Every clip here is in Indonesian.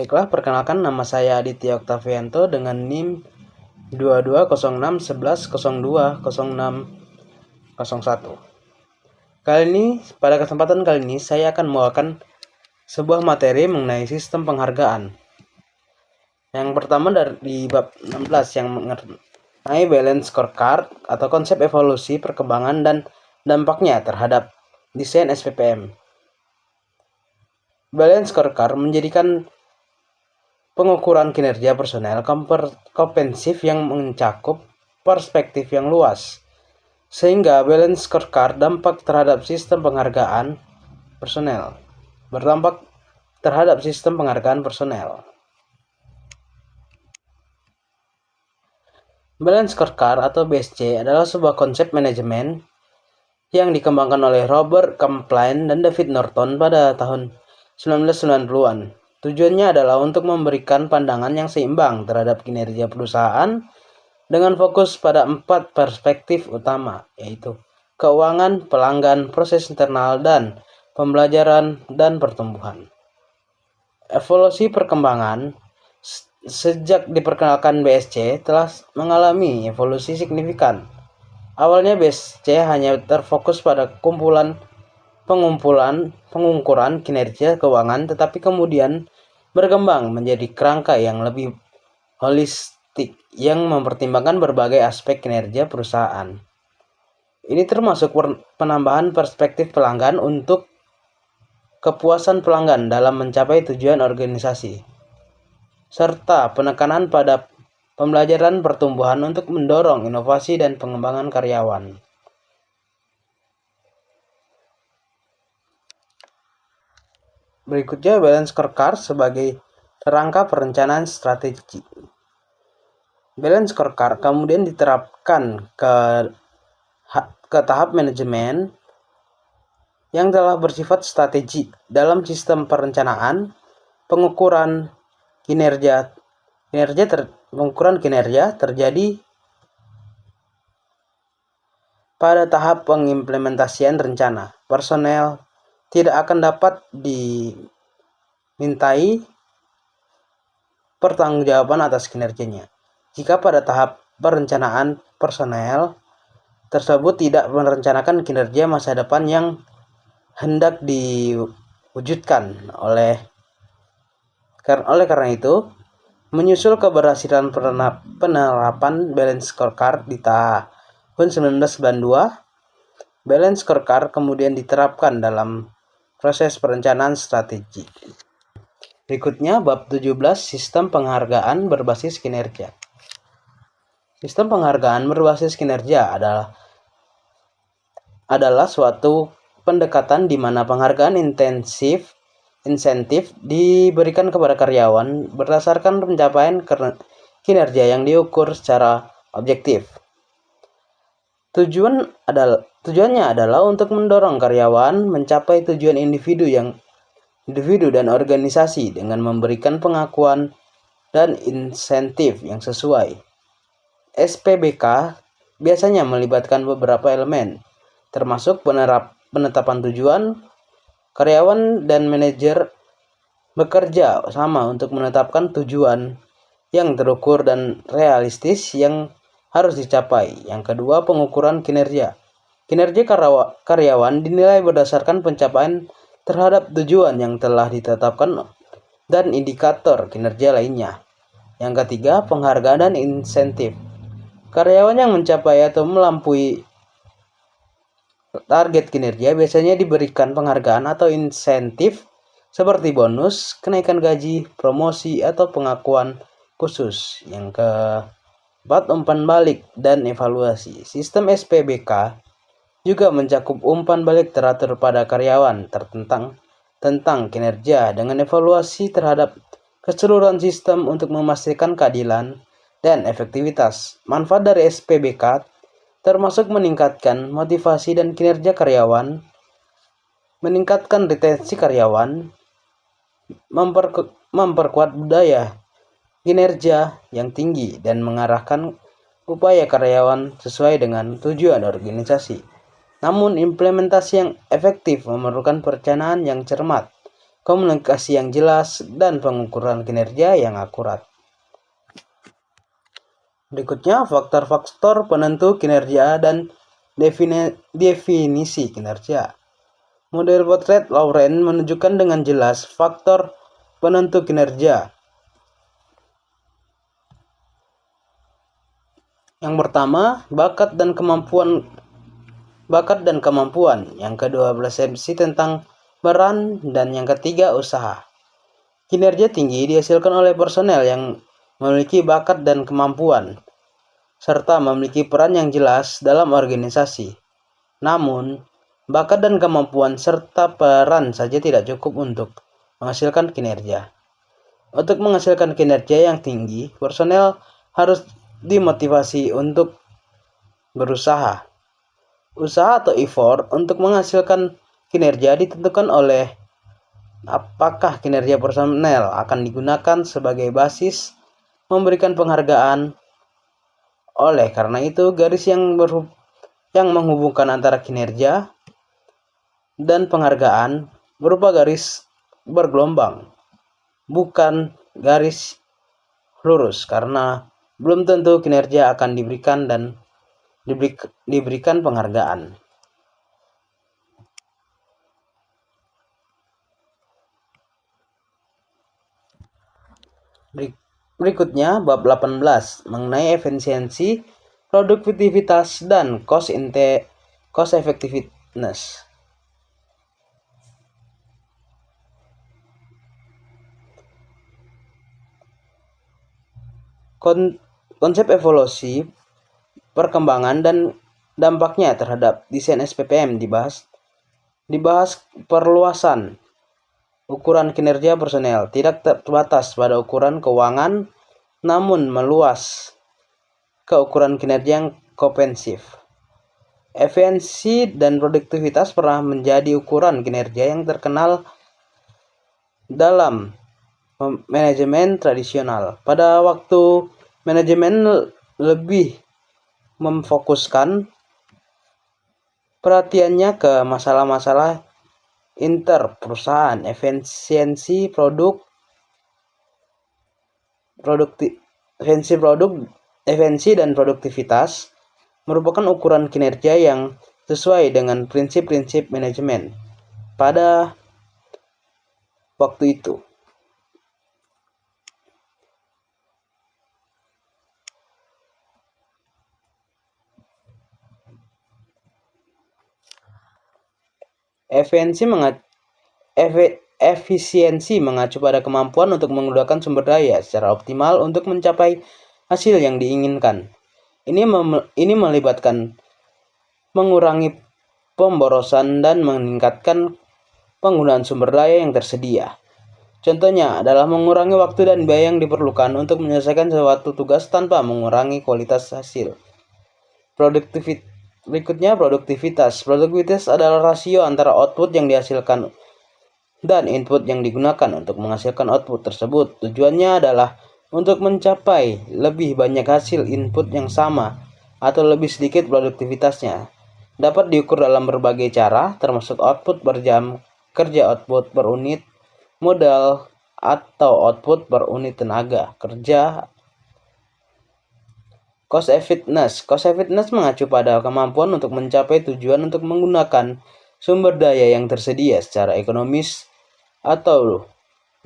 Baiklah, perkenalkan nama saya Aditya Oktavianto dengan NIM 220611020601. Pada kesempatan kali ini saya akan membawakan sebuah materi mengenai sistem penghargaan. Yang pertama dari bab 16 yang mengenai balance scorecard atau konsep evolusi, perkembangan dan dampaknya terhadap desain SPPM. Balance scorecard menjadikan pengukuran kinerja personel komprehensif yang mencakup perspektif yang luas, sehingga balance scorecard dampak terhadap sistem penghargaan personel. Berdampak terhadap sistem penghargaan personel. Balance scorecard atau BSC adalah sebuah konsep manajemen yang dikembangkan oleh Robert Kaplan dan David Norton pada tahun 1990-an. Tujuannya adalah untuk memberikan pandangan yang seimbang terhadap kinerja perusahaan dengan fokus pada 4 perspektif utama, yaitu keuangan, pelanggan, proses internal, dan pembelajaran dan pertumbuhan. Evolusi perkembangan. Sejak diperkenalkan BSC telah mengalami evolusi signifikan. Awalnya BSC hanya terfokus pada pengukuran kinerja keuangan, tetapi kemudian berkembang menjadi kerangka yang lebih holistik yang mempertimbangkan berbagai aspek kinerja perusahaan. Ini termasuk penambahan perspektif pelanggan untuk kepuasan pelanggan dalam mencapai tujuan organisasi, serta penekanan pada pembelajaran pertumbuhan untuk mendorong inovasi dan pengembangan karyawan. Berikutnya, balance scorecard sebagai rangka perencanaan strategi. Balance scorecard kemudian diterapkan ke tahap manajemen yang telah bersifat strategi dalam sistem perencanaan. Pengukuran kinerja terjadi pada tahap pengimplementasian rencana. Personel tidak akan dapat dimintai pertanggungjawaban atas kinerjanya jika pada tahap perencanaan personel tersebut tidak merencanakan kinerja masa depan yang hendak diwujudkan. Oleh karena itu, menyusul keberhasilan penerapan balance scorecard di tahun 1992, balance scorecard kemudian diterapkan dalam proses perencanaan strategi. Berikutnya, bab 17, sistem penghargaan berbasis kinerja. Sistem penghargaan berbasis kinerja adalah suatu pendekatan di mana penghargaan insentif diberikan kepada karyawan berdasarkan pencapaian kinerja yang diukur secara objektif. Tujuannya adalah untuk mendorong karyawan mencapai tujuan individu dan organisasi dengan memberikan pengakuan dan insentif yang sesuai. SPBK biasanya melibatkan beberapa elemen, termasuk penetapan tujuan. Karyawan dan manajer bekerja sama untuk menetapkan tujuan yang terukur dan realistis yang harus dicapai. Yang kedua, pengukuran kinerja. Kinerja karyawan dinilai berdasarkan pencapaian terhadap tujuan yang telah ditetapkan dan indikator kinerja lainnya. Yang ketiga, penghargaan dan insentif. Karyawan yang mencapai atau melampaui target kinerja biasanya diberikan penghargaan atau insentif seperti bonus, kenaikan gaji, promosi, atau pengakuan khusus. Yang keempat, umpan balik dan evaluasi. Sistem SPBK juga mencakup umpan balik teratur pada karyawan tentang kinerja dengan evaluasi terhadap keseluruhan sistem untuk memastikan keadilan dan efektivitas. Manfaat dari SPBK termasuk meningkatkan motivasi dan kinerja karyawan, meningkatkan retensi karyawan, memperkuat budaya kinerja yang tinggi, dan mengarahkan upaya karyawan sesuai dengan tujuan organisasi. Namun, implementasi yang efektif memerlukan perencanaan yang cermat komunikasi yang jelas, dan pengukuran kinerja yang akurat. Berikutnya, faktor-faktor penentu kinerja dan definisi kinerja. Model potret Lauren menunjukkan dengan jelas faktor penentu kinerja. Yang pertama, bakat dan kemampuan. Yang kedua, persepsi tentang peran, dan yang ketiga, usaha. Kinerja tinggi dihasilkan oleh personel yang memiliki bakat dan kemampuan, serta memiliki peran yang jelas dalam organisasi. Namun, bakat dan kemampuan serta peran saja tidak cukup untuk menghasilkan kinerja. Untuk menghasilkan kinerja yang tinggi, personel harus dimotivasi untuk berusaha. Usaha atau effort untuk menghasilkan kinerja ditentukan oleh apakah kinerja personel akan digunakan sebagai basis memberikan penghargaan. Oleh karena itu, garis yang menghubungkan antara kinerja dan penghargaan berupa garis bergelombang, bukan garis lurus, karena belum tentu kinerja akan diberikan penghargaan. Berikutnya, bab 18 mengenai efisiensi, produktivitas, dan cost effectiveness. Konsep evolusi, perkembangan, dan dampaknya terhadap desain SPPM dibahas. Perluasan ukuran kinerja personel tidak terbatas pada ukuran keuangan, namun meluas ke ukuran kinerja yang komprehensif. Efisiensi dan produktivitas pernah menjadi ukuran kinerja yang terkenal dalam manajemen tradisional. Pada waktu manajemen lebih memfokuskan perhatiannya ke masalah-masalah inter-perusahaan, efisiensi produk, dan produktivitas merupakan ukuran kinerja yang sesuai dengan prinsip-prinsip manajemen pada waktu itu. Efisiensi mengacu pada kemampuan untuk menggunakan sumber daya secara optimal untuk mencapai hasil yang diinginkan. Ini melibatkan mengurangi pemborosan dan meningkatkan penggunaan sumber daya yang tersedia. Contohnya adalah mengurangi waktu dan biaya yang diperlukan untuk menyelesaikan suatu tugas tanpa mengurangi kualitas hasil. Berikutnya, produktivitas. Produktivitas adalah rasio antara output yang dihasilkan dan input yang digunakan untuk menghasilkan output tersebut. Tujuannya adalah untuk mencapai lebih banyak hasil input yang sama atau lebih sedikit produktivitasnya. Dapat diukur dalam berbagai cara, termasuk output per jam kerja, output per unit modal, atau output per unit tenaga kerja. Cost effectiveness mengacu pada kemampuan untuk mencapai tujuan untuk menggunakan sumber daya yang tersedia secara ekonomis atau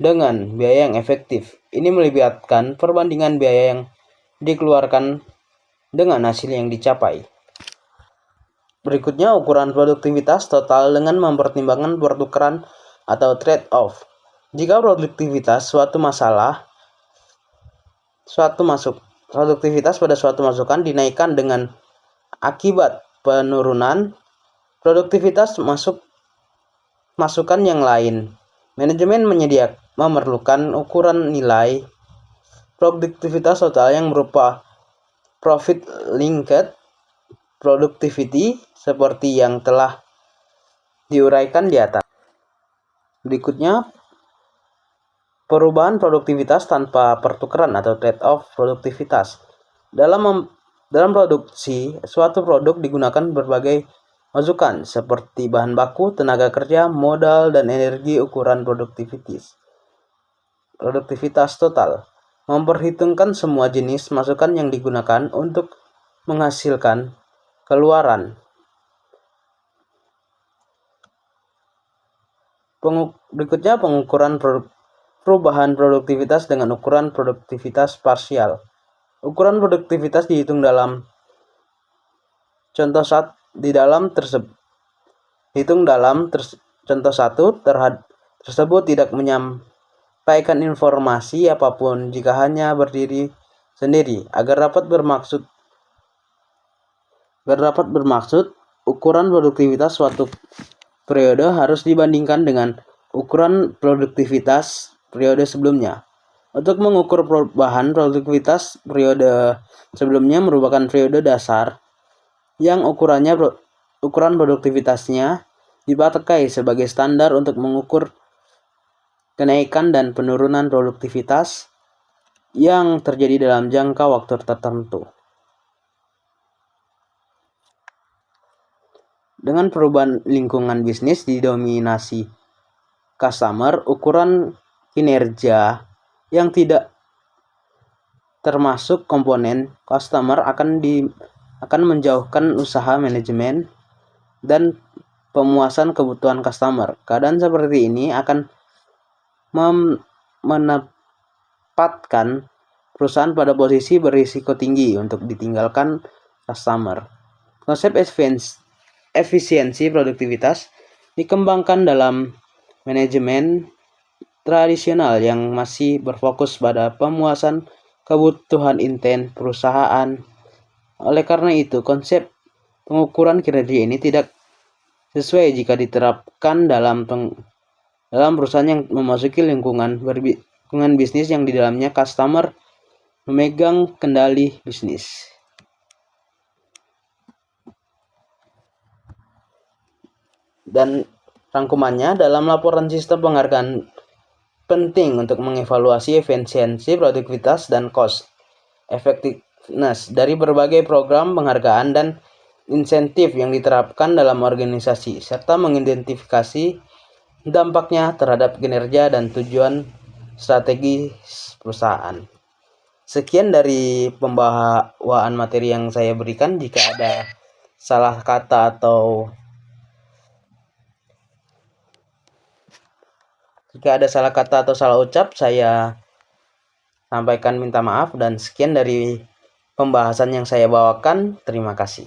dengan biaya yang efektif. Ini melibatkan perbandingan biaya yang dikeluarkan dengan hasil yang dicapai. Berikutnya, ukuran produktivitas total dengan mempertimbangkan pertukaran atau trade-off. Jika produktivitas produktivitas pada suatu masukan dinaikkan dengan akibat penurunan produktivitas masukan yang lain, manajemen memerlukan ukuran nilai produktivitas total yang berupa profit linked productivity seperti yang telah diuraikan di atas. Berikutnya, perubahan produktivitas tanpa pertukaran atau trade-off produktivitas. Dalam produksi, suatu produk digunakan berbagai masukan seperti bahan baku, tenaga kerja, modal, dan energi. Ukuran produktivitas total memperhitungkan semua jenis masukan yang digunakan untuk menghasilkan keluaran. Berikutnya pengukuran perubahan produktivitas dengan ukuran produktivitas parsial. Ukuran produktivitas dihitung dalam contoh contoh 1 tersebut tidak menyampaikan informasi apapun jika hanya berdiri sendiri. Agar dapat bermaksud, ukuran produktivitas suatu periode harus dibandingkan dengan ukuran produktivitas periode sebelumnya. Untuk mengukur perubahan produktivitas periode sebelumnya merupakan periode dasar yang ukuran produktivitasnya dipakai sebagai standar untuk mengukur kenaikan dan penurunan produktivitas yang terjadi dalam jangka waktu tertentu. Dengan perubahan lingkungan bisnis didominasi customer, ukuran kinerja yang tidak termasuk komponen customer akan menjauhkan usaha manajemen dan pemuasan kebutuhan customer. Keadaan seperti ini akan menempatkan perusahaan pada posisi berisiko tinggi untuk ditinggalkan customer. Konsep efisiensi produktivitas dikembangkan dalam manajemen tradisional yang masih berfokus pada pemuasan kebutuhan inti perusahaan. Oleh karena itu, konsep pengukuran kinerja ini tidak sesuai jika diterapkan dalam perusahaan yang memasuki lingkungan bisnis yang di dalamnya customer memegang kendali bisnis. Dan rangkumannya, dalam laporan sistem penghargaan penting untuk mengevaluasi efisiensi, produktivitas, dan cost effectiveness dari berbagai program penghargaan dan insentif yang diterapkan dalam organisasi, serta mengidentifikasi dampaknya terhadap kinerja dan tujuan strategi perusahaan. Sekian dari pembawaan materi yang saya berikan. Jika ada salah kata atau salah ucap, saya sampaikan minta maaf, dan sekian dari pembahasan yang saya bawakan. Terima kasih.